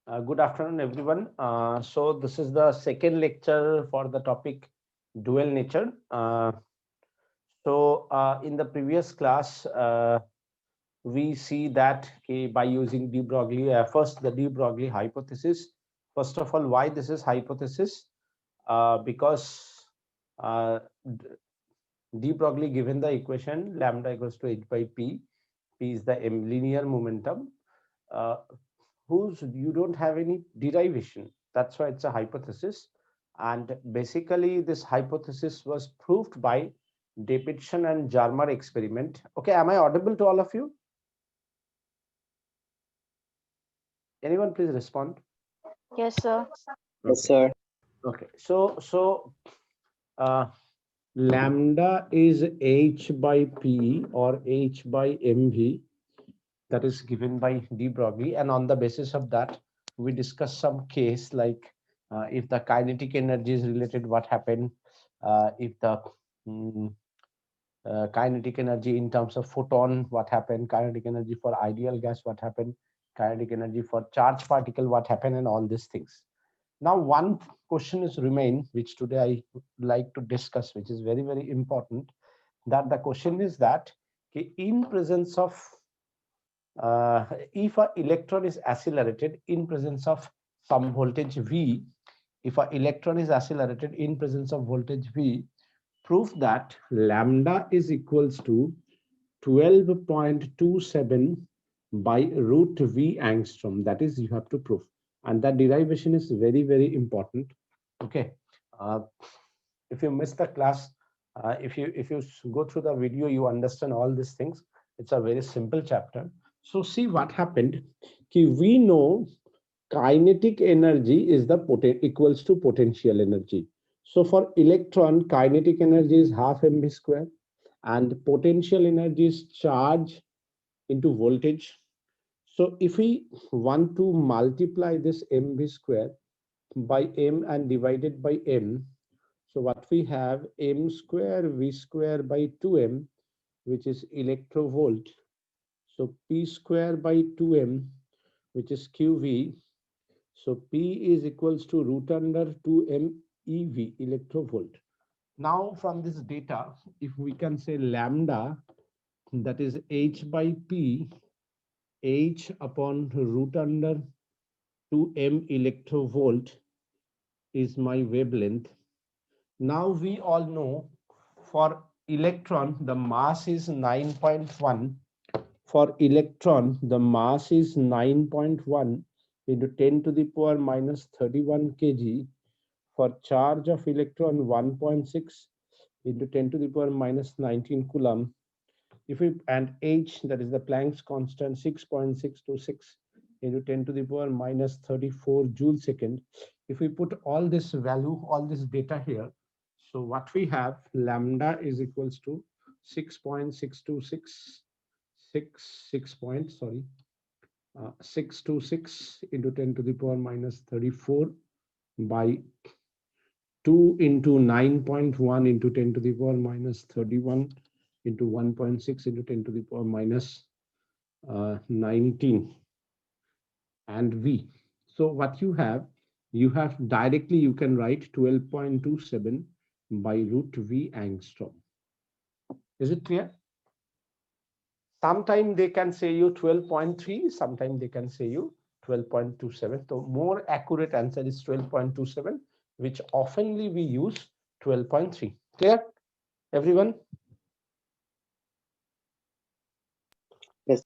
Good afternoon, everyone. So this is the second lecture for the topic dual nature. In the previous class, we see that by using de Broglie, first the de Broglie hypothesis. First of all, why this is hypothesis? Because uh, de Broglie given the equation lambda equals to h by p. P is the linear momentum. Uh, whose you don't have any derivation. That's why it's a hypothesis. And basically, this hypothesis was proved by Davidson and Jarmer experiment. Okay, am I audible to all of you? Anyone please respond? Yes, sir. Yes, Okay. sir. Okay. Uh, lambda is h by p or h by mv, that is given by de Broglie, and on the basis of that, we discuss some case like if the kinetic energy is related, what happened? If the mm, kinetic energy in terms of photon, what happened? Kinetic energy for ideal gas, what happened? Kinetic energy for charged particle, what happened? And all these things. Now, one question is remain, which today I would like to discuss, which is very, very important. That the question is that in presence of if an electron is accelerated in presence of some voltage V, if an electron is accelerated in presence of voltage V, prove that lambda is equals to 12.27 by root V angstrom. That is, you have to prove. And that derivation is very, very important. Okay. Uh, if you miss the class, if you go through the video, you understand all these things. It's a very simple chapter. So see what happened. We know kinetic energy is the equals to potential energy. So for electron, kinetic energy is half mv square, and potential energy is charge into voltage. So if we want to multiply this mv square by m and divided by m, so what we have, m square v square by 2m, which is electrovolt. So p square by 2m, which is qv. So P is equals to root under 2m EV, electrovolt. Now from this data, if we can say lambda, that is H by P, H upon root under 2m electrovolt is my wavelength. Now we all know for electron, the mass is 9.1. For electron, the mass is 9.1 into 10 to the power minus 31 kg. For charge of electron, 1.6 into 10 to the power minus 19 coulomb. If we and h, that is the Planck's constant, 6.626 into 10 to the power minus 34 joule second. If we put all this value, all this data here, so what we have, lambda is equals to 6.626 626 into 10 to the power minus 34 by 2 into 9.1 into 10 to the power minus 31 into 1.6 into 10 to the power minus 19 and V. So what you have directly, you can write 12.27 by root V angstrom. Is it clear? Sometime they can say you 12.3, sometime they can say you 12.27. So more accurate answer is 12.27, which oftenly we use 12.3. Clear, everyone? Yes.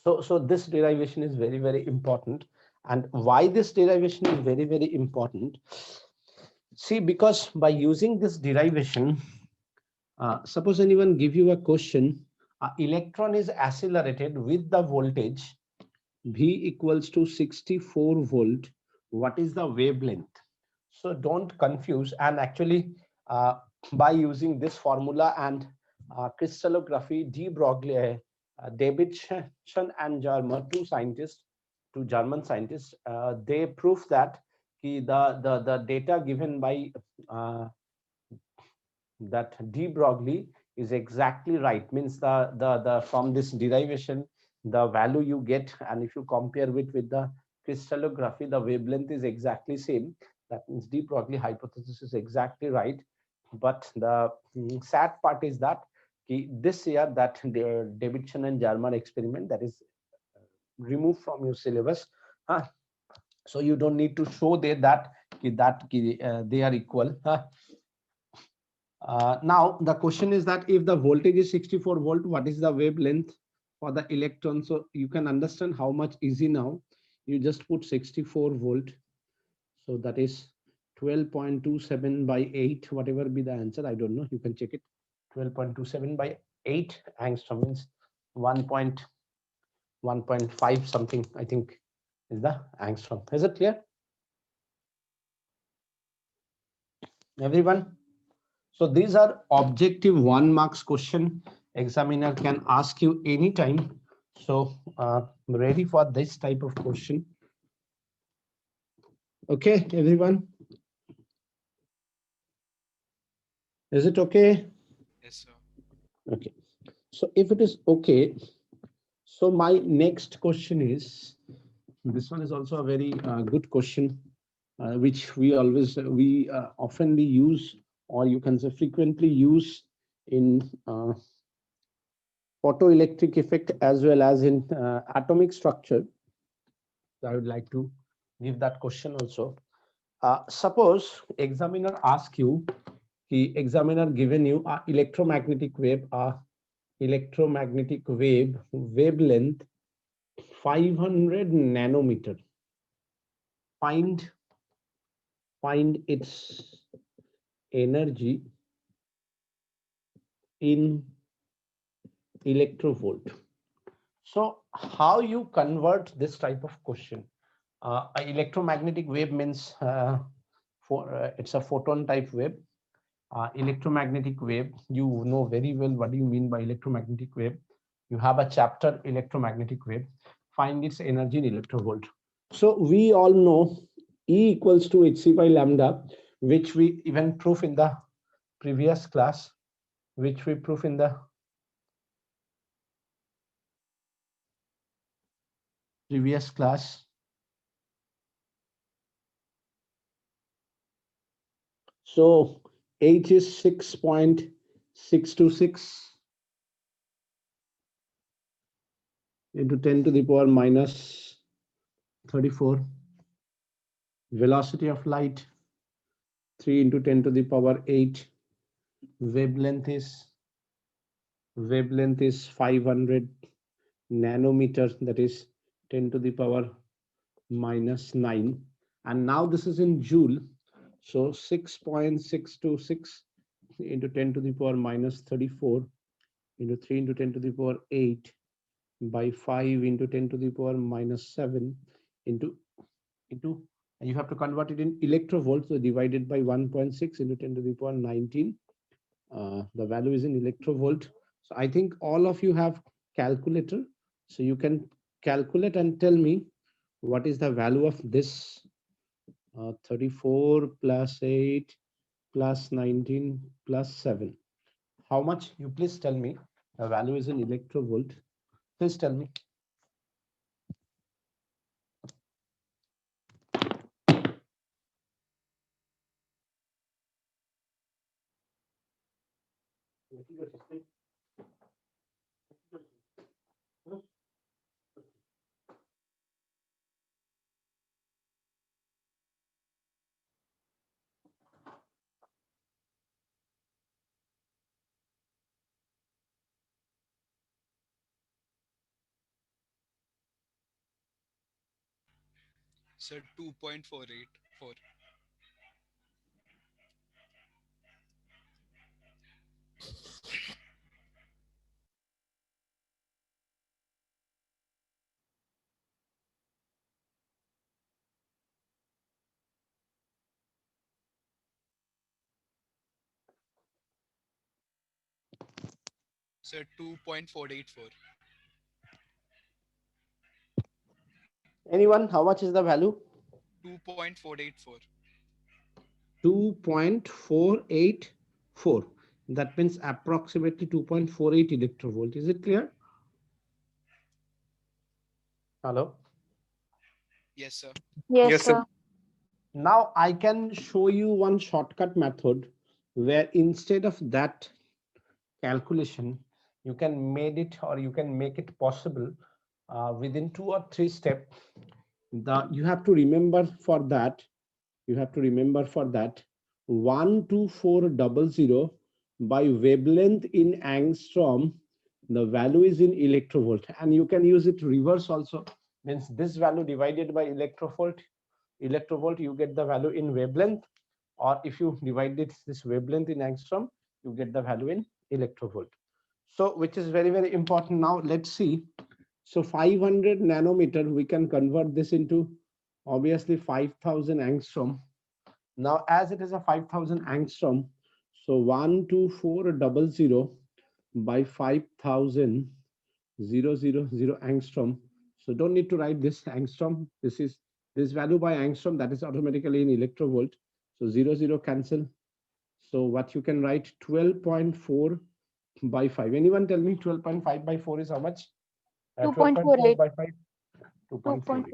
So this derivation is very, very important. And why this derivation is very, very important? See, because by using this derivation, suppose anyone give you a question, electron is accelerated with the voltage V equals to 64 volt. What is the wavelength? So don't confuse. And actually, by using this formula and crystallography, de Broglie, Davidson and Germer, two German scientists, they prove that the data given by uh, that de Broglie is exactly right. Means the from this derivation, the value you get, and if you compare it with the crystallography, the wavelength is exactly same. That means de Broglie hypothesis is exactly right. But the sad part is that this year that the Davidson and German experiment that is removed from your syllabus. So you don't need to show there that they are equal. Now the question is that if the voltage is 64 volt, what is the wavelength for the electron? So you can understand how much easy now. You just put 64 volt. So that is 12.27 by 8, whatever be the answer. I don't know. You can check it. 12.27 by 8 angstrom means 1.5 something, I think, is the angstrom. Is it clear? Everyone? So these are objective 1 marks question. Examiner can ask you anytime. So ready for this type of question. Okay, everyone. Is it okay? Yes, sir. Okay. So if it is okay, so my next question is, this one is also a very good question, which we oftenly use, or you can say frequently use in photoelectric effect as well as in atomic structure. So I would like to give that question also. Suppose examiner ask you, the examiner given you a electromagnetic wave wavelength 500 nanometer. Find its energy in electrovolt. So how you convert this type of question? Electromagnetic wave means it's a photon type wave. Electromagnetic wave, you know very well what do you mean by electromagnetic wave. You have a chapter electromagnetic wave. Find its energy in electrovolt. So we all know E equals to hc by lambda, which we even proof in the previous class, which we proof in the previous class. So H is 6.626 into 10 to the power minus 34. Velocity of light 3 into 10 to the power 8. Wavelength is 500 nanometers, that is 10 to the power minus 9. And now this is in joule. So 6.626 into 10 to the power minus 34 into 3 into 10 to the power 8 by 5 into 10 to the power minus 7 into and you have to convert it in electrovolts, so divided by 1.6 into 10 to the power 19. The value is in electrovolt. So I think all of you have calculator, so you can calculate and tell me what is the value of this 34 plus 8 plus 19 plus 7. How much? You please tell me. The value is in electrovolt. Please tell me. Sir, 2.484. Sir, 2.484. Anyone? How much is the value? 2.484. 2.484. That means approximately 2.48 electrovolt. Is it clear? Hello? Yes, sir. Yes, Yes, sir. sir. Now I can show you one shortcut method where instead of that calculation, you can made it or you can make it possible within 2 or 3 steps. You have to remember for that. You have to remember for that 12400 by wavelength in angstrom. The value is in electrovolt, and you can use it reverse also. Means this value divided by electrovolt, you get the value in wavelength, or if you divide this wavelength in angstrom, you get the value in electrovolt. So which is very, very important. Now let's see. So 500 nanometer, we can convert this into obviously 5000 angstrom. Now as it is a 5000 angstrom, so 12400 by 5000 angstrom. So don't need to write this angstrom. This is this value by angstrom, that is automatically in electrovolt. So 00 cancel. So what you can write 12.4 by 5. Anyone tell me 12.5 by 4 is how much? 12.4 2.48. by 5, 2.48.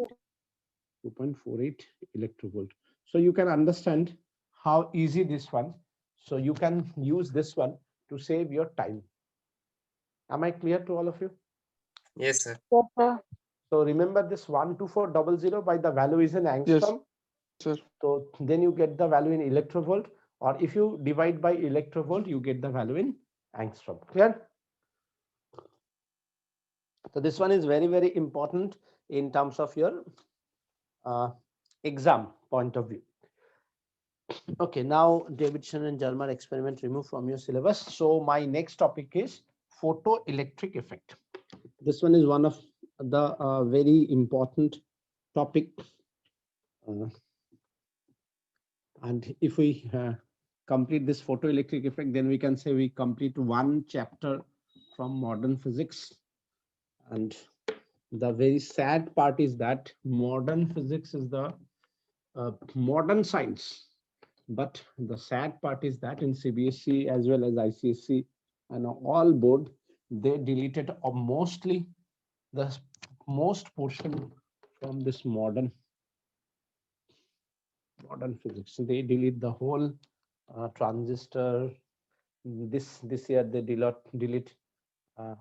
2.48. 2.48 electrovolt. So you can understand how easy this one. So you can use this one to save your time. Am I clear to all of you? Yes, sir. Yes, sir. So remember this 12400 by the value is in Yes, angstrom. sir. So then you get the value in electrovolt, or if you divide by electrovolt, you get the value in angstrom. Clear? So this one is very, very important in terms of your exam point of view. Okay, now Davidson and Germer experiment removed from your syllabus. So my next topic is photoelectric effect. This one is one of the very important topic. And if we complete this photoelectric effect, then we can say we complete one chapter from modern physics. And the very sad part is that modern physics is the modern science. But the sad part is that in CBSE as well as ICSE and all board, they deleted mostly the most portion from this modern physics. They delete the whole transistor. This year they delete uh,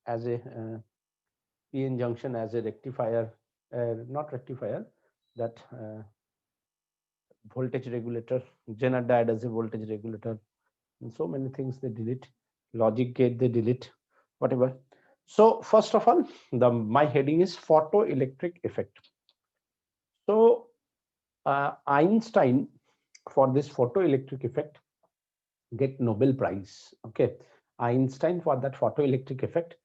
as a PN junction as a rectifier, not rectifier, that voltage regulator, Zener diode as a voltage regulator, and so many things they delete. Logic gate they delete, whatever. So first of all, my heading is photoelectric effect. So Einstein, for this photoelectric effect, get Nobel Prize. Okay, Einstein for that photoelectric effect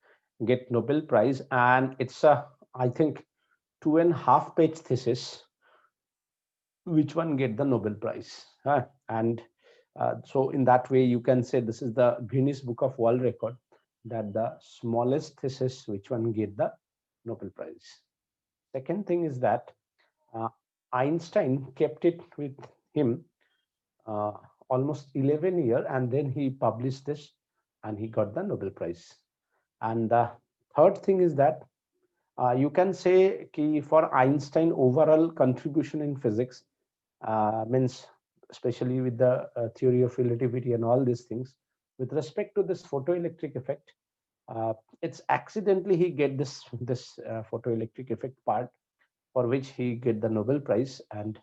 get Nobel Prize, and it's a, I think, 2.5 page thesis. Which one get the Nobel Prize? And so in that way, you can say this is the Guinness Book of World Record, that the smallest thesis, which one get the Nobel Prize. Second thing is that Einstein kept it with him uh, almost 11 years, and then he published this and he got the Nobel Prize. And the third thing is that you can say ki for Einstein overall contribution in physics, means especially with the theory of relativity and all these things, with respect to this photoelectric effect, it's accidentally he get this photoelectric effect part, for which he get the Nobel Prize. And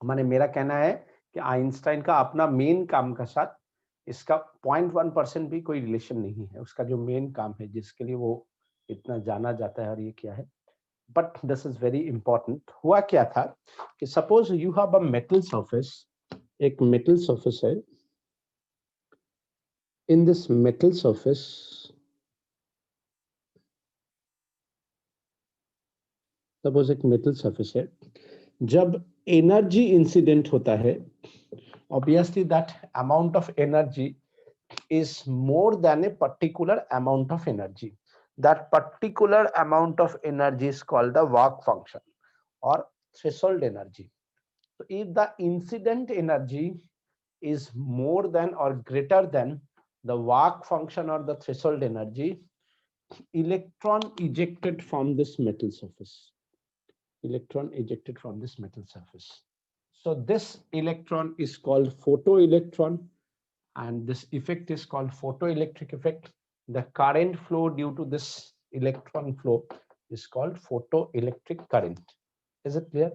माने मेरा कहना है कि Einstein का अपना main काम का साथ इसका 0.1% भी कोई रिलेशन नहीं है, उसका जो मेन काम है जिसके लिए वो इतना जाना जाता है और ये क्या है. But this is very important. हुआ क्या था कि suppose you have a metal surface, एक metal surface है. In this metal surface, suppose एक metal surface है, जब energy incident होता है, obviously that amount of energy is more than a particular amount of energy. That particular amount of energy is called the work function or threshold energy. So if the incident energy is more than or greater than the work function or the threshold energy, electron ejected from this metal surface. electron ejected from this metal surface. So this electron is called photoelectron, and this effect is called photoelectric effect. The current flow due to this electron flow is called photoelectric current. Is it clear?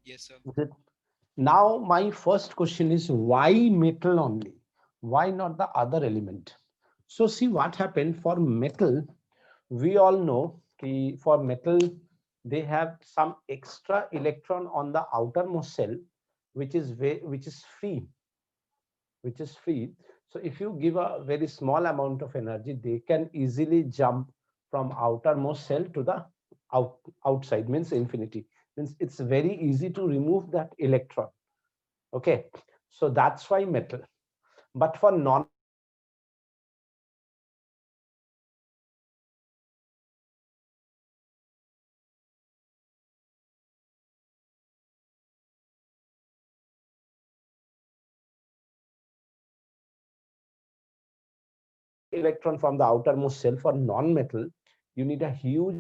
Yes, sir. Is it? Now my first question is, why metal only? Why not the other element? So see what happened for metal. We all know for metal, they have some extra electron on the outermost shell, which is free, which is free. So if you give a very small amount of energy, they can easily jump from outermost shell to the outside, means infinity. Means it's very easy to remove that electron. Okay, so that's why metal. But for non electron from the outermost shell, for non-metal, you need a huge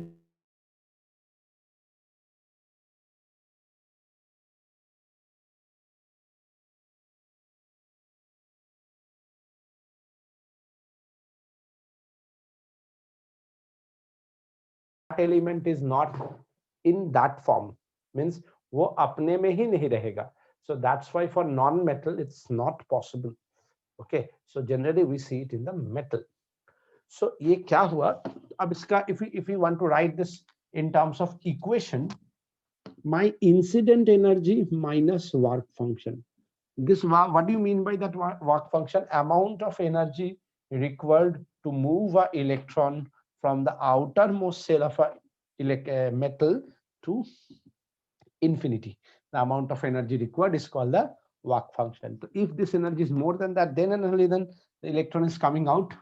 element is not in that form, means वो अपने में ही नहीं रहेगा. So that's why for non-metal it's not possible. Okay, so generally we see it in the metal. So ये क्या हुआ? अब इसका if we want to write this in terms of equation, my incident energy minus work function. This what do you mean by that work function? Amount of energy required to move an electron from the outermost shell of a metal to infinity. The amount of energy required is called the work function. So if this energy is more than that, then and only then the electron is coming out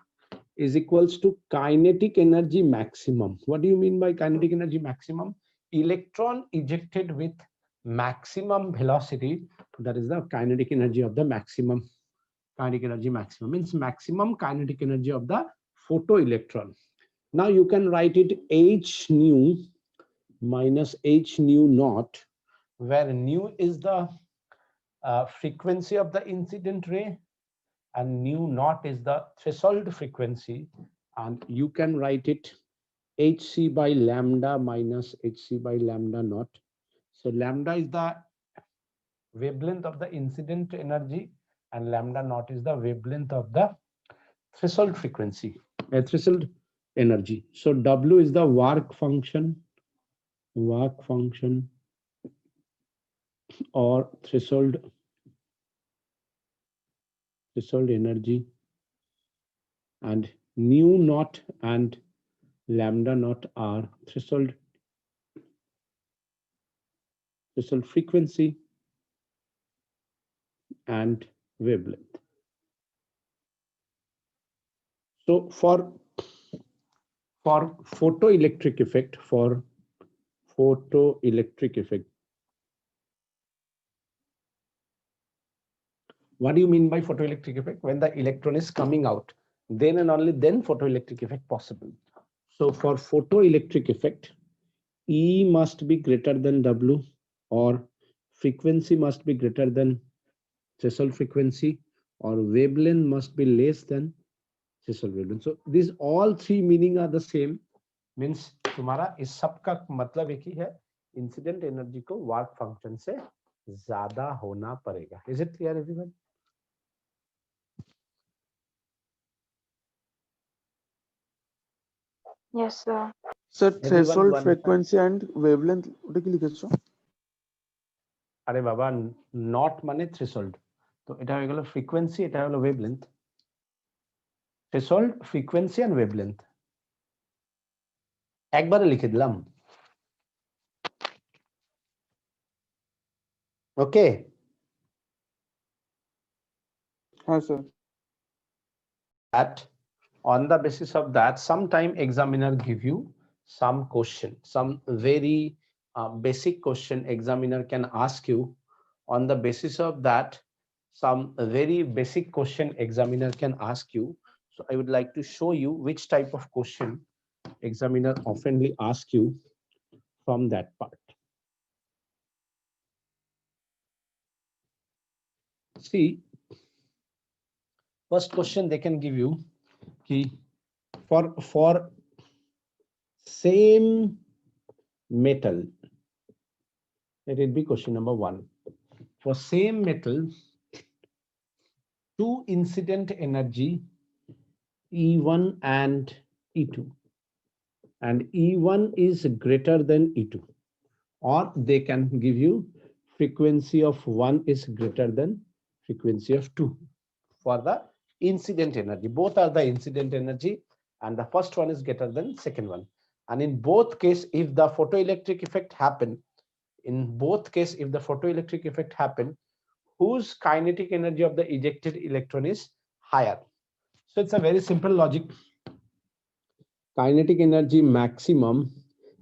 is equals to kinetic energy maximum. What do you mean by kinetic energy maximum? Electron ejected with maximum velocity, that is the kinetic energy of the maximum. Kinetic energy maximum means maximum kinetic energy of the photoelectron. Now you can write it h nu minus h nu naught, where nu is the frequency of the incident ray and nu naught is the threshold frequency, and you can write it hc by lambda minus hc by lambda naught. So lambda is the wavelength of the incident energy and lambda naught is the wavelength of the threshold frequency, threshold energy. So W is the work function or threshold energy, and nu naught and lambda naught are threshold frequency and wavelength. So for photoelectric effect, what do you mean by photoelectric effect? When the electron is coming out, then and only then photoelectric effect possible. So for photoelectric effect, E must be greater than W, or frequency must be greater than threshold frequency, or wavelength must be less than threshold wavelength. So these all three meaning are the same. Means तुम्हारा इस सब का मतलब एक ही है, incident energy को work function से ज्यादा होना पड़ेगा. Is it clear, everyone? Yes, sir. Sir, Everyone threshold who frequency and wavelength ওটা কি লিখেছো? আরে বাবা, নট মানে থ্রেশোল্ড, তো এটা হয়ে গেল ফ্রিকোয়েন্সি, এটা হলো wavelength. Threshold, frequency and wavelength একবারে লিখে দিলাম. ওকে, হ্যাঁ sir. that on the basis of that, sometime examiner give you some question, some very basic question examiner can ask you. On the basis of that, some very basic question examiner can ask you. So I would like to show you which type of question Examiner oftenly ask you from that part. See, first question they can give you key for same metal. Let it be question number 1. For same metal, two incident energy E1 and E2, and E1 is greater than E2, or they can give you frequency of 1 is greater than frequency of 2 for the incident energy. Both are the incident energy, and the first one is greater than second one. And in both case, if the photoelectric effect happen, whose kinetic energy of the ejected electron is higher? So it's a very simple logic. Kinetic energy maximum,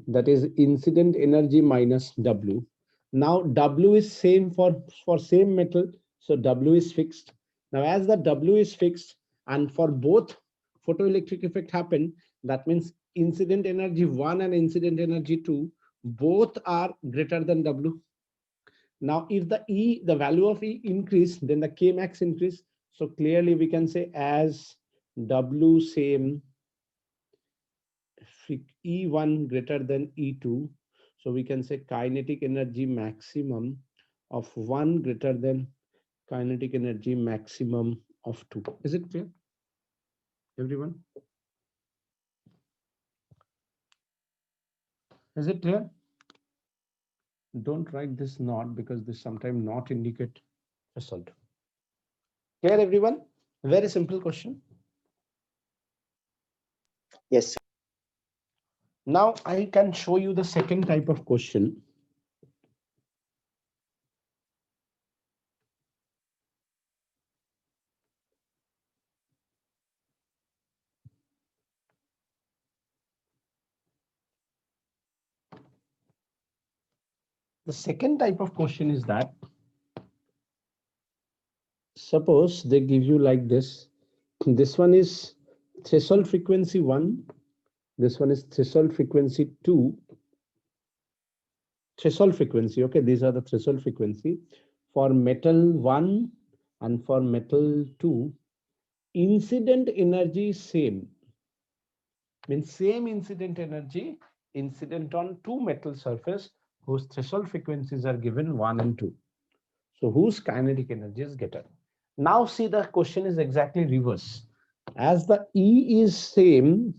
that is incident energy minus W. Now W is same for same metal, so W is fixed. Now as the W is fixed, and for both photoelectric effect happen, that means incident energy 1 and incident energy 2 both are greater than W. Now if the value of E increase, then the K max increase. So clearly we can say as W same, E1 greater than E2, so we can say kinetic energy maximum of 1 greater than kinetic energy maximum of 2. Is it clear, everyone? Is it clear? Don't write this not, because this sometimes not indicate result. Clear, everyone? Very simple question. Yes, sir. Now I can show you the second type of question. The second type of question is that, suppose they give you like this. This one is threshold frequency 1. This one is threshold frequency 2. Threshold frequency, okay, these are the threshold frequency. For metal 1 and for metal 2, incident energy same. Means same incident energy incident on two metal surface whose threshold frequencies are given 1 and 2. So whose kinetic energy is greater? Now see, the question is exactly reverse. As the E is same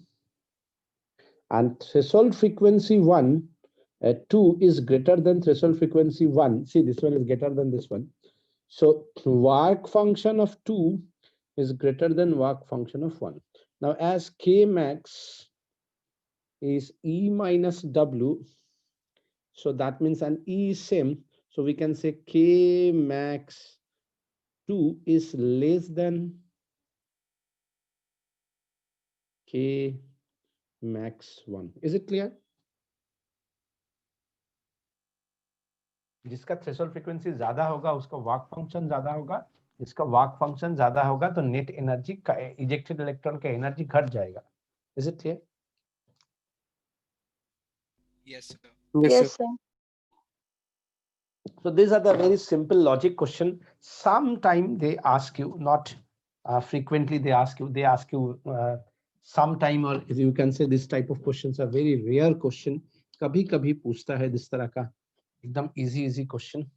and threshold frequency 1, 2 is greater than threshold frequency 1. See, this one is greater than this one. So work function of 2 is greater than work function of 1. Now as K max is E minus W, so that means an E is same. So we can say K max 2 is less than K max 1. Is it clear? जिसका threshold frequency ज्यादा होगा उसका work function ज्यादा होगा, जिसका work function ज्यादा होगा तो नेट एनर्जी का इजेक्टेड इलेक्ट्रॉन का एनर्जी घट जाएगा. Is it clear? Yes, sir. Yes, sir. So these are the very simple logic question. Sometime they ask you, not frequently they ask you sometime, or you can say this type of questions are very rare question. कभी कभी पूछता है this तरह का एकदम easy question.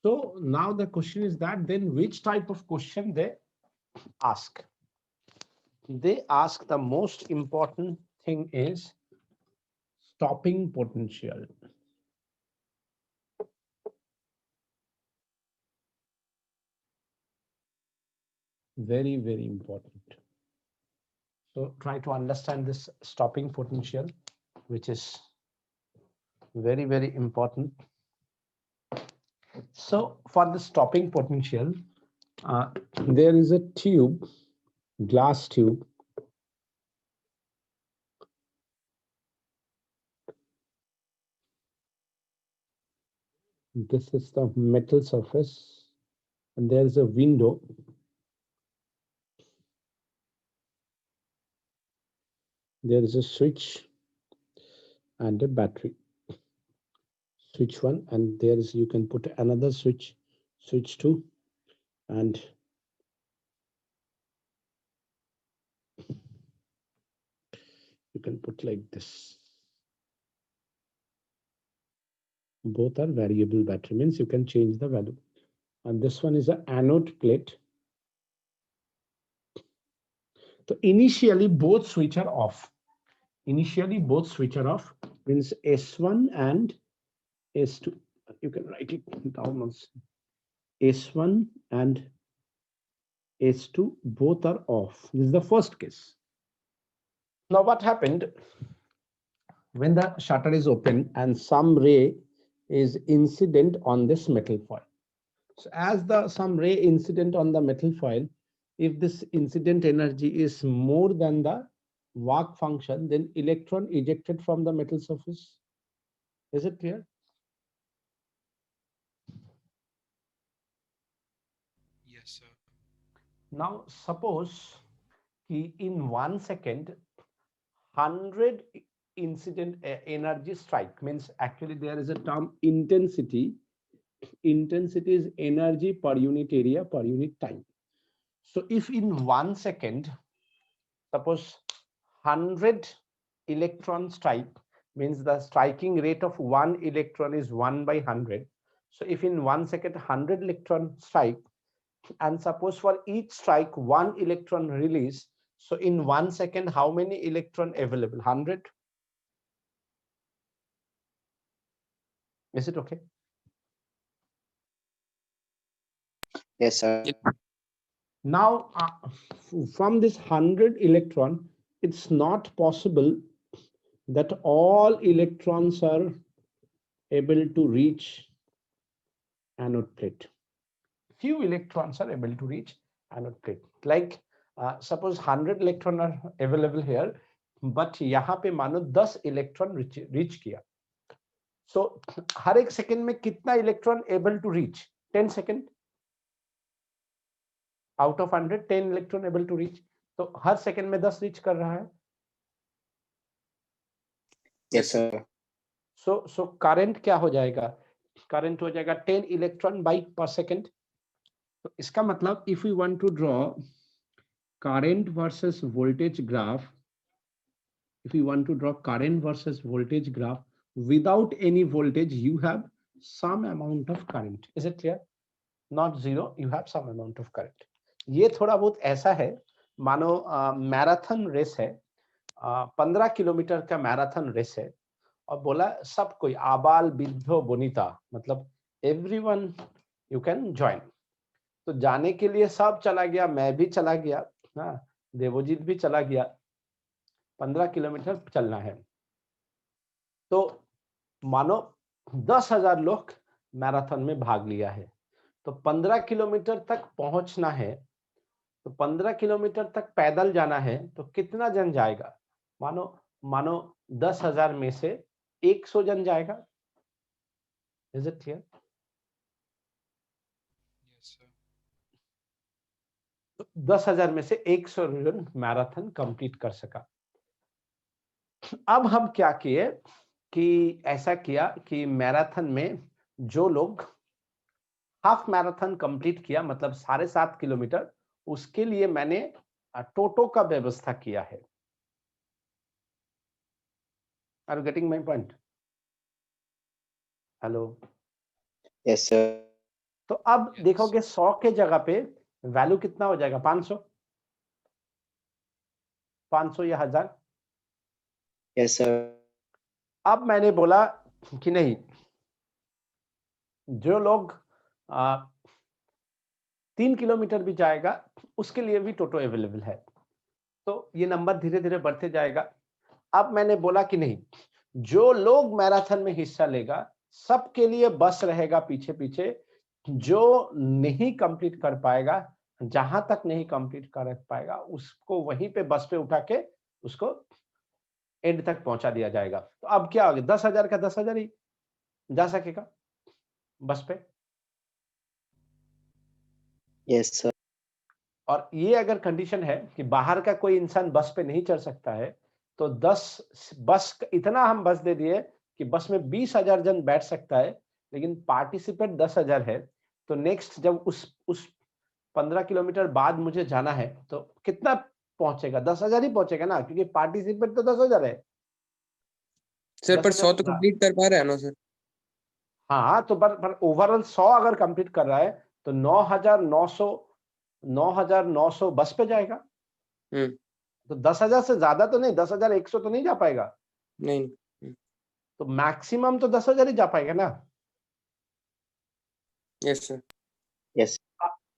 So now the question is that then which type of question they ask? They ask the most important thing is stopping potential. Very, very important. So try to understand this stopping potential, which is very, very important. So for the stopping potential, there is a tube, glass tube. This is the metal surface, and there is a window. There is a switch and a battery. Switch 1, and there is, you can put another switch 2, and you can put like this. Both are variable battery, means you can change the value. And this one is an anode plate. So initially both switch are off. Initially both switch are off, means S1 and S2. You can write it down once. S1 and S2 both are off. This is the first case. Now what happened when the shutter is open and some ray is incident on this metal foil? So as the some ray incident on the metal foil, if this incident energy is more than the work function, then electron ejected from the metal surface. Is it clear? Yes, sir. Now suppose in 1 second 100 incident energy strike, means actually there is a term intensity. Intensity is energy per unit area per unit time. So if in 1 second, suppose 100 electron strike, means the striking rate of one electron is 1 by 100. So if in 1 second 100 electron strike, and suppose for each strike one electron release, so in 1 second how many electron available? 100. Is it okay? Yes, sir. Now from this 100 electron, it's not possible that all electrons are able to reach anode plate. Few electrons are able to reach anode plate. Like suppose 100 electron are available here, but यहाँ पे मानो 10 electron reach किया. So हर एक second में कितना electron able to reach? 10 second. Out of 100, 10 electron able to reach. तो हर second में 10 reach कर रहा है. Yes, sir. So current क्या हो जाएगा? Current हो जाएगा 10 electron by per second. तो इसका मतलब if we want to draw current versus voltage graph, if you want to draw current versus voltage graph, without any voltage, you have some amount of current. Is it clear? Not zero, you have some amount of current. ये थोड़ा बहुत ऐसा है, मानो marathon race है, 15 kilometre का marathon race है, और बोला सब कोई आबाल बिद्धो बोनीता, मतलब एवरीवन यू कैन ज्वाइन. तो जाने के लिए सब चला गया, मैं भी चला गया, हाँ, देवोजीत भी चला गया. 15 किलोमीटर चलना है. तो मानो 10,000 लोग मैराथन में भाग लिया है. तो 15 किलोमीटर तक पहुंचना है, तो 15 किलोमीटर तक पैदल जाना है, तो कितना जन जाएगा? मानो 10,000 में से 100 जन जाएगा. Is it clear? Yes, sir. 10,000 में से 100 जन मैराथन कंप्लीट कर सका. अब हम क्या किए कि ऐसा किया कि मैराथन में जो लोग हाफ मैराथन कंप्लीट किया, मतलब 7.5 किलोमीटर, उसके लिए मैंने टोटो का व्यवस्था किया है. Are you getting my point? Hello. Yes, sir. तो अब Yes. देखोगे 100 के जगह पे वैल्यू कितना हो जाएगा? 500. 500 या 1000. Yes, sir. अब मैंने बोला कि नहीं, जो लोग 3 किलोमीटर भी जाएगा उसके लिए भी टोटो अवेलेबल है. तो ये नंबर धीरे धीरे बढ़ते जाएगा. अब मैंने बोला कि नहीं, जो लोग मैराथन में हिस्सा लेगा सबके लिए बस रहेगा पीछे पीछे। जो नहीं कंप्लीट कर पाएगा, जहां तक नहीं कंप्लीट कर पाएगा, उसको वहीं पे बस पे उठा के उसको एंड तक पहुंचा दिया जाएगा। तो अब क्या हो गया, 10,000 का 10,000 ही जा सकेगा बस पे। Yes, sir. और ये अगर कंडीशन है कि बाहर का कोई इंसान बस पे नहीं चढ़ सकता है, तो 10 बस इतना हम बस दे दिए कि बस में 20,000 जन बैठ सकता है, लेकिन पार्टिसिपेट 10,000 है। तो नेक्स्ट जब उस 15 किलोमीटर बाद मुझे जाना है तो कितना पहुंचेगा, 10,000 ही पहुंचेगा ना, क्योंकि पार्टिसिपेट तो 10,000 है। सर पर 100 तो 10,000 कंप्लीट कर पा रहा है ना सर? हाँ, तो पर ओवरऑल 100 अगर कंप्लीट कर रहा है तो 9,900 बस पे जाएगा। तो 10,000 से ज्यादा तो नहीं, 10,100 तो नहीं जा पाएगा। नहीं। तो मैक्सिमम तो 10,000 ही जा पाएगा ना। Yes sir. Yes.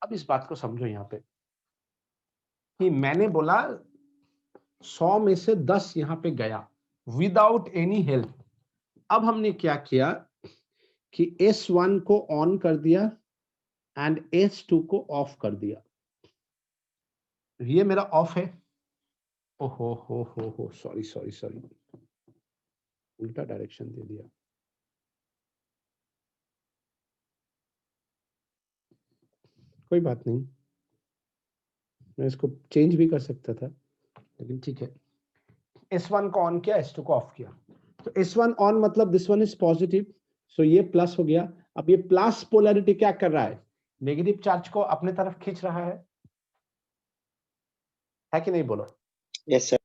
अब इस बात को समझो यहाँ पे कि मैंने बोला 100 में से 10 यहाँ पे गया विदाउट एनी हेल्प। अब हमने क्या किया कि S1 को ऑन कर दिया एंड S2 को ऑफ कर दिया। ये मेरा ऑफ है। ओहो हो सॉरी सॉरी सॉरी, उल्टा डायरेक्शन दे दिया। कोई बात नहीं, मैं इसको चेंज भी कर सकता था, लेकिन ठीक है। S1 को ऑन किया, S2 को ऑफ किया। तो S1 ऑन मतलब दिस वन इज पॉजिटिव, सो ये प्लस हो गया। अब ये प्लस पोलैरिटी क्या कर रहा है, नेगेटिव चार्ज को अपने तरफ खींच रहा है कि नहीं, बोलो। Yes, sir.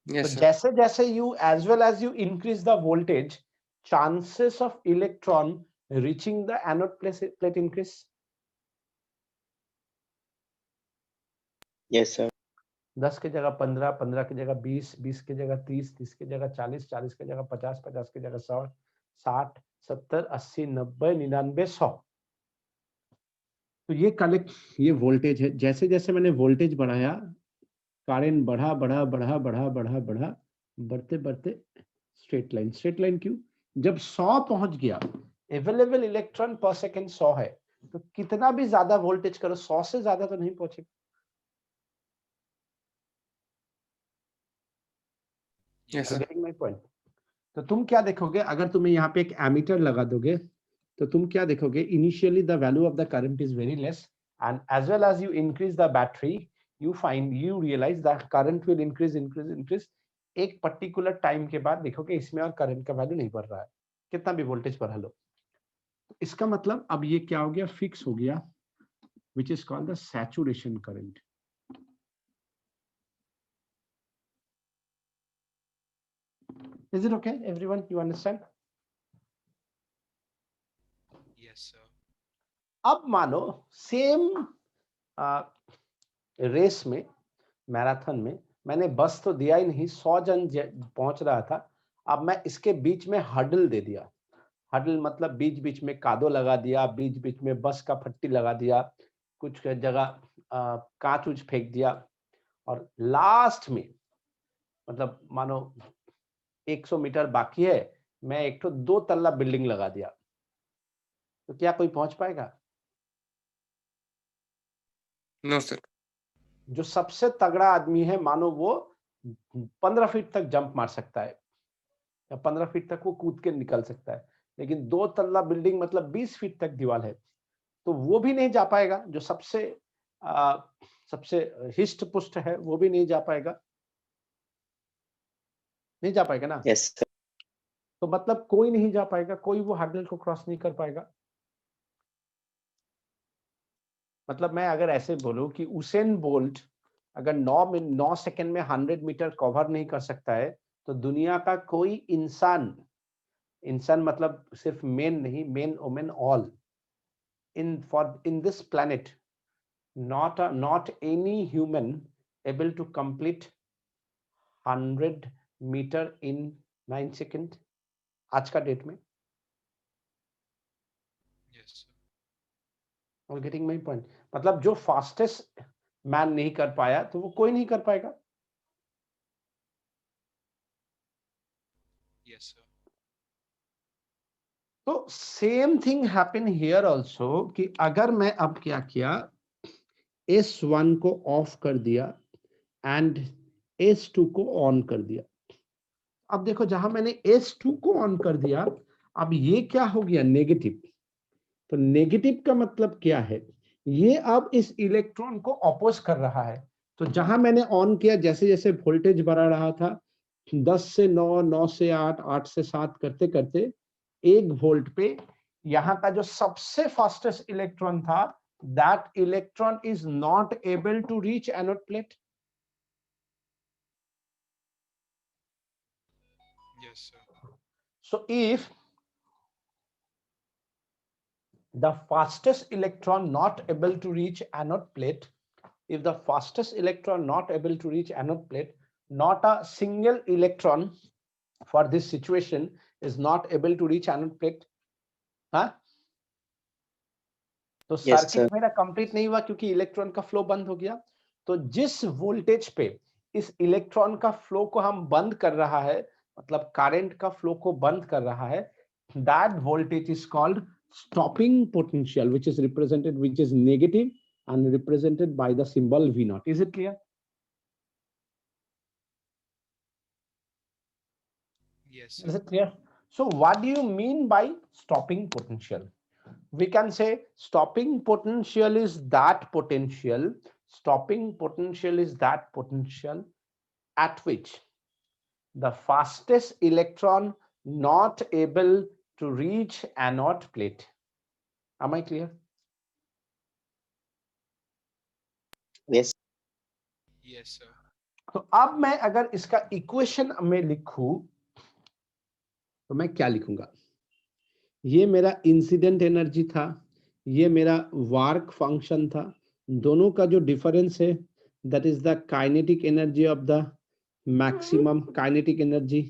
तो यस सर। जैसे जैसे you as well as you increase the voltage, chances of electron reaching the anode plate increase. Yes, sir. 10 की जगह 15, 15 की जगह 20, 20 की जगह 30, 30 की जगह 40, 40 की जगह 50, 50 की जगह 100, 60, 70, 80, 90, 99, 100। तो ये वोल्टेज है। जैसे जैसे मैंने वोल्टेज बढ़ाया, करंट बढ़ा बढ़ा बढ़ा बढ़ा बढ़ा बढ़ा, बढ़ते बढ़ते स्ट्रेट लाइन क्यों, जब 100 पहुंच गया, अवेलेबल इलेक्ट्रॉन पर सेकेंड 100 है, तो कितना भी ज्यादा वोल्टेज करो 100 से ज्यादा तो नहीं पहुंचेगा। Yes sir. Getting my point. तो तुम क्या देखोगे, अगर तुम्हें यहाँ पे एक एमीटर लगा दोगे तो तुम क्या देखोगे, initially the value of the current is very less, and as well as you increase the battery you realise the current will increase. एक पर्टिकुलर टाइम के बाद देखोगे इसमें और करंट का वैल्यू नहीं बढ़ रहा है, कितना भी वोल्टेज बढ़ा लो। इसका मतलब अब ये क्या हो गया, फिक्स हो गया, which is called the saturation current. Is it okay, everyone? You understand? Yes, sir. अब मानो सेम रेस में, मैराथन में, मैंने बस तो दिया ही नहीं, 100 जन पहुंच रहा था। अब मैं इसके बीच में हडल दे दिया। हडल मतलब बीच बीच में कादो लगा दिया, बीच बीच में बस का फट्टी लगा दिया, कुछ जगह कांच उच फेंक दिया, और लास्ट में मतलब मानो 100 मीटर बाकी है, मैं एक तो 2 तल्ला बिल्डिंग लगा दिया। तो क्या कोई पहुंच पाएगा? No sir. जो सबसे तगड़ा आदमी है, मानो वो 15 फीट तक जंप मार सकता है, या 15 फीट तक वो कूद के निकल सकता है, लेकिन 2 तल्ला बिल्डिंग मतलब 20 फीट तक दीवार है, तो वो भी नहीं जा पाएगा। जो सबसे हिस्ट पुष्ट है वो भी नहीं जा पाएगा, नहीं जा पाएगा ना। Yes, sir. तो मतलब कोई नहीं जा पाएगा, कोई वो हर्डल को क्रॉस नहीं कर पाएगा। मतलब मैं अगर ऐसे बोलूं कि उसेन बोल्ट अगर 9 सेकंड में 100 मीटर कवर नहीं कर सकता है, तो दुनिया का कोई इंसान मतलब सिर्फ मेन नहीं, main women all in this planet, not any human able to complete 100 meter in 9 seconds आज का डेट में। Yes, sir. और गेटिंग माय पॉइंट, मतलब जो फास्टेस्ट मैन नहीं कर पाया तो वो कोई नहीं कर पाएगा। Yes, sir. तो same thing happen here also कि अगर मैं अब क्या किया, S1 को ऑफ कर दिया एंड S2 को ऑन कर दिया। अब देखो जहां मैंने S2 को ऑन कर दिया, अब ये क्या हो गया, नेगेटिव। तो नेगेटिव का मतलब क्या है, ये अब इस इलेक्ट्रॉन को अपोज कर रहा है। तो जहां मैंने ऑन किया, जैसे जैसे वोल्टेज बढ़ा रहा था, 10 से 9, 9 से 8, 8 से 7 करते करते 1 वोल्ट पे यहाँ का जो सबसे फास्टेस्ट इलेक्ट्रॉन था, that electron is not able to reach anode plate. Yes, sir. So if the fastest electron not able to reach anode plate, if the fastest electron not able to reach anode plate, not a single electron for this situation is not able to reach anode plate, हाँ, तो Yes, sir. Circuit मेरा complete नहीं हुआ क्योंकि electron का flow बंद हो गया। तो जिस वोल्टेज पे इस इलेक्ट्रॉन का फ्लो को हम बंद कर रहा है, मतलब करंट का फ्लो को बंद कर रहा है, that voltage is called stopping potential, which is represented, which is negative and represented by the symbol V naught. Is it clear? Yes, Is sir. it clear? So what do you mean by stopping potential? We can say stopping potential is that potential, stopping potential is that potential at which the fastest electron not able to reach anode plate. Am I clear? Yes. Yes, sir. तो अब मैं अगर इसका equation में लिखूं तो मैं क्या लिखूंगा, ये मेरा इंसिडेंट एनर्जी था, ये मेरा वर्क फंक्शन था, दोनों का जो डिफरेंस है that is the kinetic energy of the maximum, kinetic energy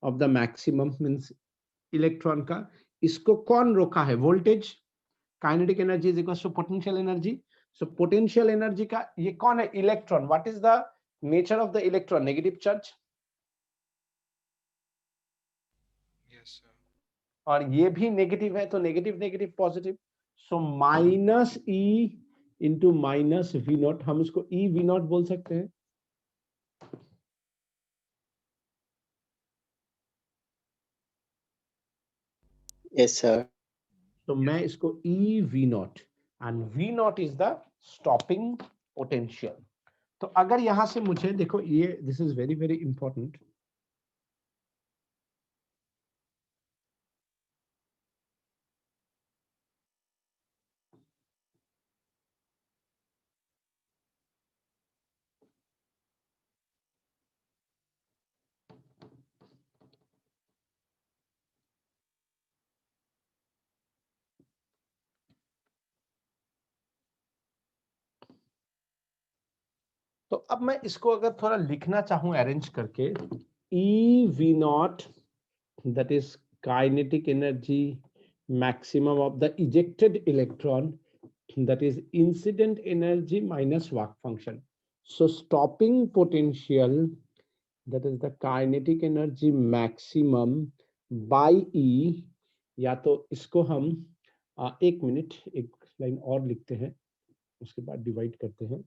of the maximum means electron का। इसको कौन रोका है, voltage. Kinetic energy is equal to potential energy. So potential energy का ये कौन है, electron. What is the nature of the electron, negative charge. Yes, sir. और ये भी नेगेटिव है, तो negative negative positive. So minus E into minus V naught, हम इसको ई वी नॉट बोल सकते हैं। Yes, sir. तो मैं इसको E V naught, and V naught is the stopping potential. तो अगर यहां से मुझे देखो, ये this is very very important. तो अब मैं इसको अगर थोड़ा लिखना चाहूं अरेंज करके, ई V not that is kinetic energy maximum of the ejected electron, that is incident energy minus work function. So stopping potential, that is the kinetic energy maximum by E, या तो इसको हम एक मिनट एक line और लिखते हैं, उसके बाद डिवाइड करते हैं।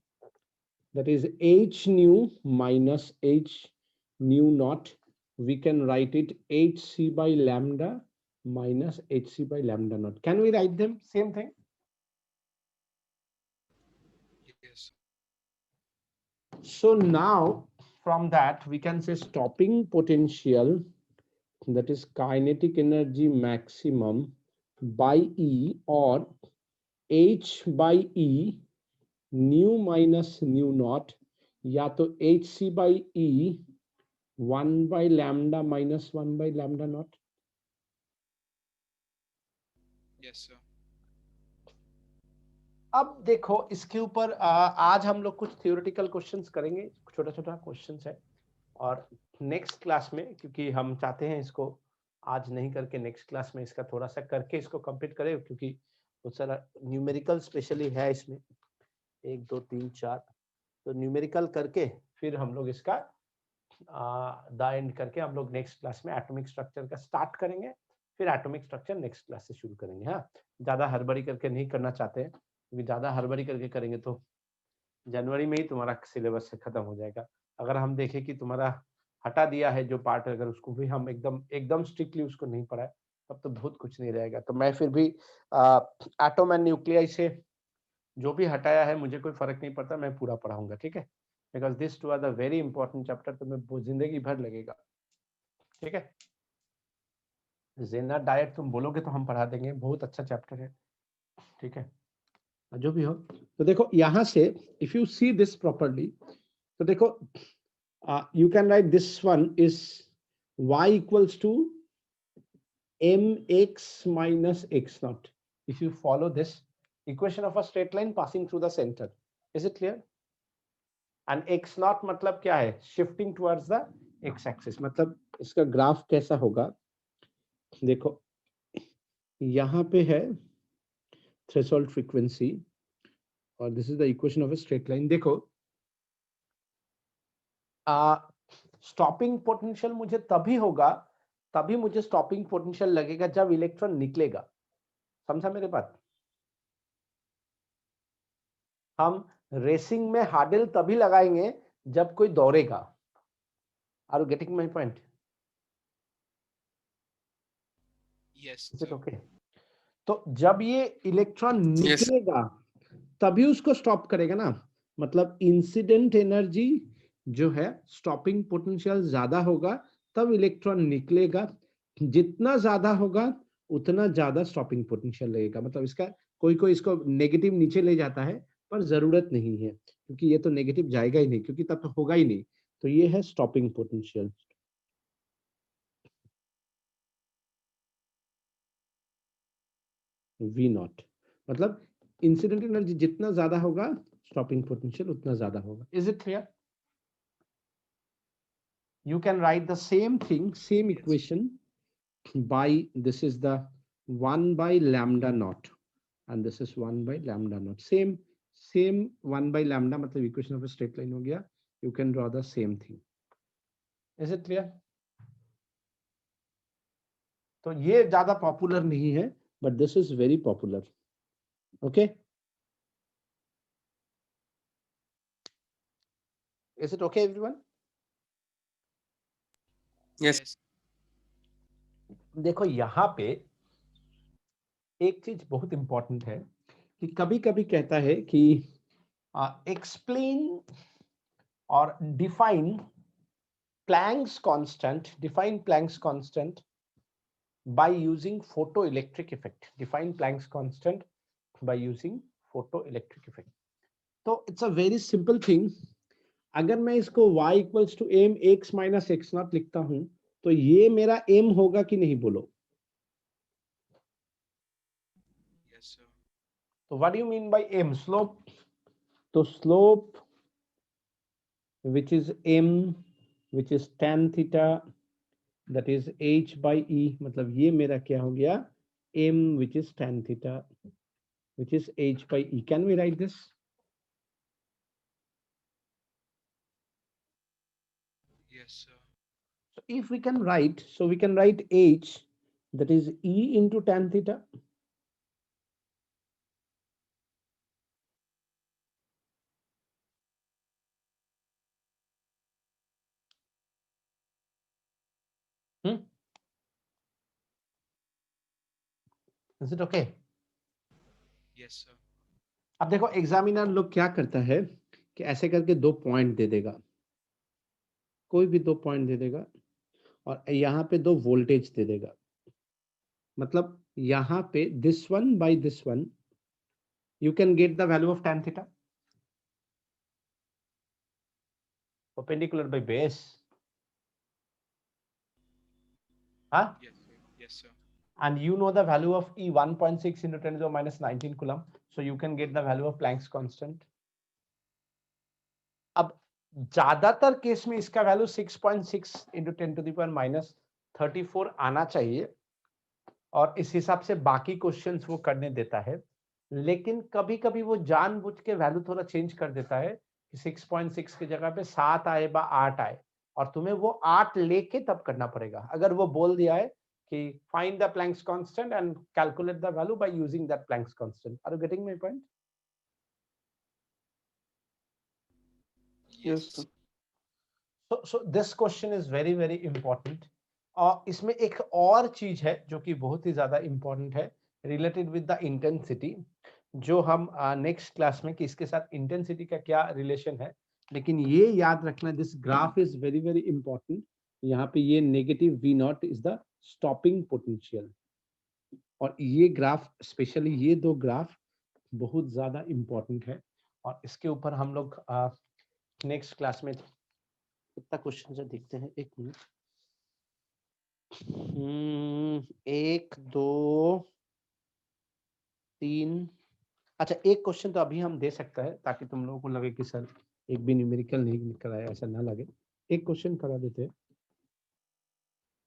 that is h nu minus h nu naught, we can write it hc by lambda minus hc by lambda naught. Can we write them same thing? Yes. So now from that we can say stopping potential, that is kinetic energy maximum by E, or h by E nu minus nu naught, या तो hc by E 1 by lambda minus 1 by lambda naught. Yes, sir. अब देखो इसके ऊपर आज हम लोग कुछ थियोरेटिकल क्वेश्चंस करेंगे, छोटा छोटा क्वेश्चंस है। और नेक्स्ट क्लास में, क्योंकि हम चाहते हैं इसको आज नहीं करके नेक्स्ट क्लास में इसका थोड़ा सा करके इसको कंप्लीट करें, क्योंकि बहुत सारा न्यूमेरिकल स्पेशली है इसमें, 1 2 3 4। तो न्यूमेरिकल करके फिर हम लोग इसका द एंड करके हम लोग नेक्स्ट क्लास में एटॉमिक स्ट्रक्चर का स्टार्ट करेंगे। फिर एटॉमिक स्ट्रक्चर नेक्स्ट क्लास से शुरू करेंगे। हाँ, ज्यादा हड़बड़ी करके नहीं करना चाहते हैं, क्योंकि ज्यादा हड़बड़ी करके करेंगे तो जनवरी में ही तुम्हारा सिलेबस से खत्म हो जाएगा। अगर हम देखें कि तुम्हारा हटा दिया है जो पार्ट, अगर उसको भी हम एकदम एकदम स्ट्रिक्टली उसको नहीं पढ़ाए, तब तो बहुत कुछ नहीं रहेगा। तो मैं फिर भी एटॉम एंड न्यूक्लियाई से जो भी हटाया है मुझे कोई फर्क नहीं पड़ता, मैं पूरा पढ़ाऊंगा, ठीक है, because this two are the very important chapter, तो मैं जिंदगी भर लगेगा, ठीक है। जेना डाइट तुम बोलोगे तो हम पढ़ा देंगे, बहुत अच्छा चैप्टर है, ठीक है, जो भी हो। तो देखो यहाँ से if you see this properly, तो देखो you can write this one is y equals to mx minus x naught. If you follow this equation of a straight line passing through the center, is it clear? And x naught मतलब क्या है? Shifting towards the x axis. मतलब इसका graph कैसा होगा? देखो यहाँ पे है threshold frequency और this is the equation of a straight line. देखो स्टॉपिंग पोटेंशियल मुझे तभी होगा, तभी मुझे स्टॉपिंग पोटेंशियल लगेगा जब इलेक्ट्रॉन निकलेगा। समझा मेरे बात? हम रेसिंग में हार्डल तभी लगाएंगे जब कोई दौड़ेगा। Are you getting my point? Yes, is it sir. Okay? तो जब ये इलेक्ट्रॉन निकलेगा तभी उसको स्टॉप करेगा ना, मतलब इंसिडेंट एनर्जी जो है स्टॉपिंग पोटेंशियल ज्यादा होगा तब इलेक्ट्रॉन निकलेगा, जितना ज्यादा होगा उतना ज्यादा स्टॉपिंग पोटेंशियल लगेगा। मतलब इसका कोई कोई इसको नेगेटिव नीचे ले जाता है, पर जरूरत नहीं है, क्योंकि ये तो नेगेटिव जाएगा ही नहीं, क्योंकि तब तो होगा ही नहीं। तो ये है स्टॉपिंग पोटेंशियल। V नॉट मतलब इंसिडेंट एनर्जी जितना ज्यादा होगा स्टॉपिंग पोटेंशियल उतना ज्यादा होगा। Is it clear? You can write the same thing, same Yes. equation by, this is the 1 by lambda naught and this is 1 by lambda naught. Same 1 by lambda मतलब equation of a straight line हो गया। You can draw the same thing. Is it clear? तो ये ज्यादा popular नहीं है, but this is very popular. Okay? Is it okay everyone? Yes. Yes. देखो यहाँ पे एक चीज बहुत इंपॉर्टेंट है कि कभी कभी कहता है कि एक्सप्लेन और define Planck's constant, define Planck's constant by using photoelectric effect. Define Planck's constant by using photoelectric effect. तो it's a very simple thing. अगर मैं इसको y equals to m x minus x naught लिखता हूं, तो ये मेरा m होगा कि नहीं बोलो? Yes, sir. तो what do you mean by m? Slope. तो slope which is m, which is tan theta, that is h by e, मतलब ये मेरा क्या हो गया? m which is tan theta, which is h by e. Can we write this? Yes, sir. So if we can write, so we can write h, that is e into tan theta. Is it okay? Yes, sir. अब देखो examiner लोग क्या करता है कि ऐसे करके 2 point दे देगा, कोई भी 2 पॉइंट दे देगा और यहाँ पे 2 वोल्टेज दे देगा। मतलब यहाँ पे this one by this one you can get the value of tan theta, perpendicular by base. Huh? Yes, sir. Yes, sir. And you know the value of E 1.6 into 10 to the minus 19 coulomb. So you can get the value of Planck's constant. अब ज्यादातर case में इसका value 6.6 into 10 to the power minus 34 आना चाहिए और इस हिसाब से बाकी क्वेश्चंस वो करने देता है, लेकिन कभी कभी वो जानबूझ के वैल्यू थोड़ा चेंज कर देता है कि 6.6 की जगह पे 7 आए बा 8 आए और तुम्हें वो 8 लेके तब करना पड़ेगा। अगर वो बोल दिया है कि find the Planck's constant and calculate the value by using that Planck's constant. Are you getting my point? Yes, sir. So this question is very very important. और इसमें एक और चीज है जो कि बहुत ही ज्यादा इंपॉर्टेंट है रिलेटेड विद द इंटेंसिटी, जो हम नेक्स्ट क्लास में कि इसके साथ इंटेंसिटी का क्या रिलेशन है। लेकिन ये याद रखना, this graph is very very important. यहाँ पे ये negative V not is the stopping potential, और ये ग्राफ स्पेशली ये दो ग्राफ बहुत ज्यादा इंपॉर्टेंट है, और इसके ऊपर हम लोग नेक्स्ट क्लास में कितना क्वेश्चन है देखते हैं। एक मिनट, 1 2 3, अच्छा एक क्वेश्चन तो अभी हम दे सकते हैं ताकि तुम लोगों को लगे कि सर एक भी न्यूमेरिकल नहीं कराया, ऐसा ना लगे। एक क्वेश्चन करा देते हैं,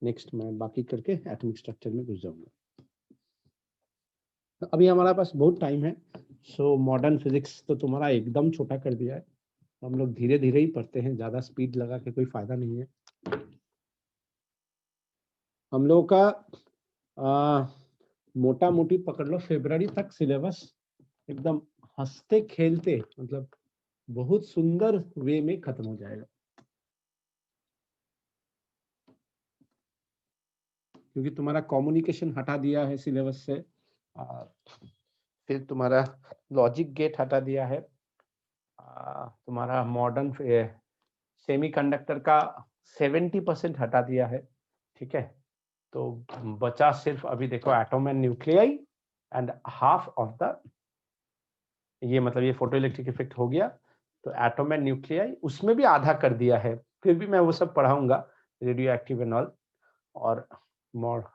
नेक्स्ट मैं बाकी करके एटॉमिक स्ट्रक्चर में घुस जाऊंगा। तो अभी हमारा पास बहुत टाइम है। सो मॉडर्न फिजिक्स तो तुम्हारा एकदम छोटा कर दिया है, हम लोग धीरे धीरे ही पढ़ते हैं, ज्यादा स्पीड लगा के कोई फायदा नहीं है। हम लोग का मोटा मोटी पकड़ लो फरवरी तक सिलेबस एकदम हंसते खेलते, मतलब बहुत सुंदर वे में खत्म हो जाएगा, क्योंकि तुम्हारा कम्युनिकेशन हटा दिया है सिलेबस से, फिर तुम्हारा लॉजिक गेट हटा दिया है, तुम्हारा मॉडर्न सेमीकंडक्टर का 70% हटा दिया है, ठीक है। तो बचा सिर्फ अभी देखो atom and nuclei and half of the, ये मतलब ये फोटो इलेक्ट्रिक इफेक्ट हो गया, तो एटॉम एंड न्यूक्लियाई उसमें भी आधा कर दिया है, फिर भी मैं वो सब पढ़ाऊंगा, रेडियो एक्टिव एंड ऑल, और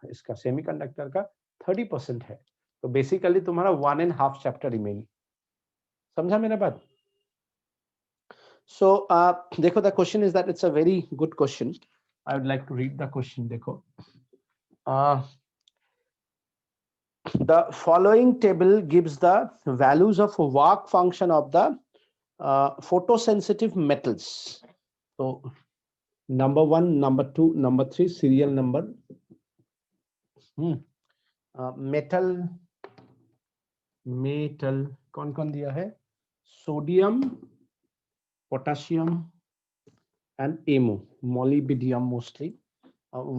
इसका सेमीकंडक्टर का 30% है। तो बेसिकली तुम्हारा 1.5 चैप्टर रिमेनिंग, समझा मेरा बात? सो देखो the question is that it's a very good question, I would like to read the question. देखो the following table gives the values of work function of the photosensitive metals. So number 1, number 2, number 3 serial number. metal कौन कौन दिया है? Sodium, potassium and ammo, molybdenum mostly.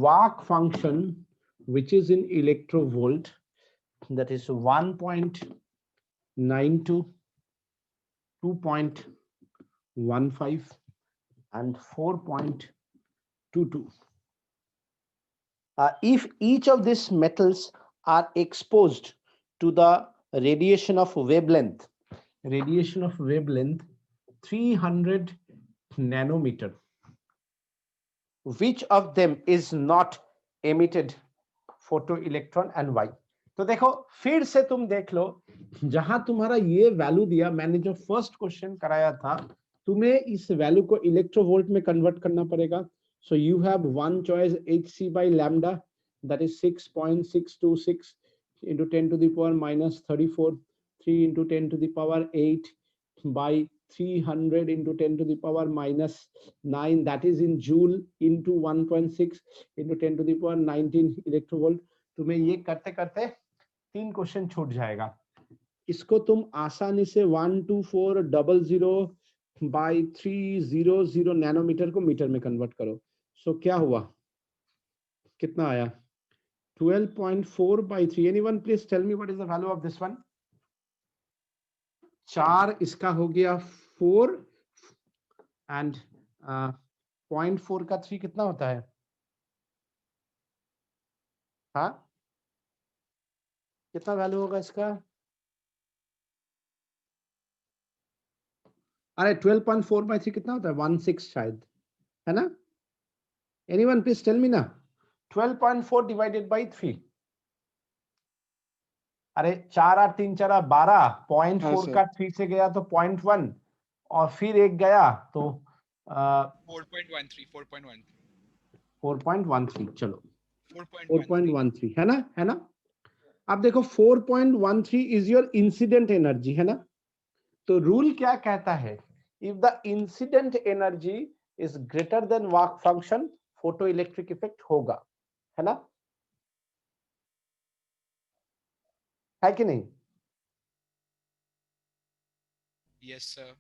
Work function which is in electrovolt, that is 1.92, 2.15 and 4.22. If each of these metals are exposed to the radiation of wavelength 300 nanometer, which of them is not emitted photoelectron and why? तो देखो फिर से तुम देख लो, जहां तुम्हारा ये value दिया, मैंने जो फर्स्ट क्वेश्चन कराया था, तुम्हें इस वैल्यू को इलेक्ट्रोवोल्ट में कन्वर्ट करना पड़ेगा। So you have one choice, hc by lambda, that is 6.626 into 10 to the power minus 34, 3 into 10 to the power 8 by 300 into 10 to the power minus 9, that is in joule, into 1.6 into 10 to the power 19 electronvolt. तुम्हें ये करते करते 3 question छूट जाएगा। इसको तुम आसानी से 12400 by 300 नैनोमीटर को मीटर में कन्वर्ट करो। सो क्या हुआ, कितना आया? 12.4 by 3. Anyone please tell me what is the value of this one? 4 इसका हो गया 4 and 0.4 का 3 कितना होता है? हाँ, कितना वैल्यू होगा इसका? अरे 12.4 by 3 कितना होता है? 16 शायद, है ना? Anyone please tell me ना। 12.4 divided by 3, अरे 4 और 3 4 12, 0.4 का 3 से गया तो 0.1 और फिर एक गया तो 4.13, चलो 4.13 है ना? अब देखो 4.13 इज योर इंसिडेंट एनर्जी, है ना? तो रूल क्या कहता है? If the incident energy is greater than work function, photo electric effect होगा, है ना? है कि नहीं? Yes, sir.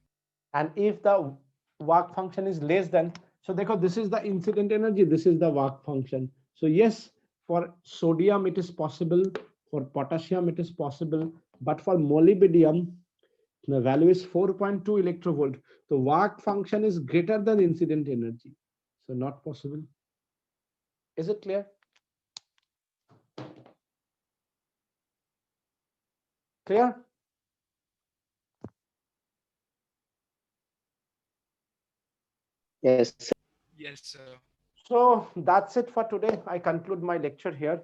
And if the work function is less than, so देखो, this is the incident energy, this is the work function. So yes, for sodium it is possible, for potassium it is possible, but for molybdenum the value is 4.2 electrovolt. The work function is greater than incident energy, so not possible. Is it clear? Clear? Yes, sir. Yes, sir. So that's it for today. I conclude my lecture here.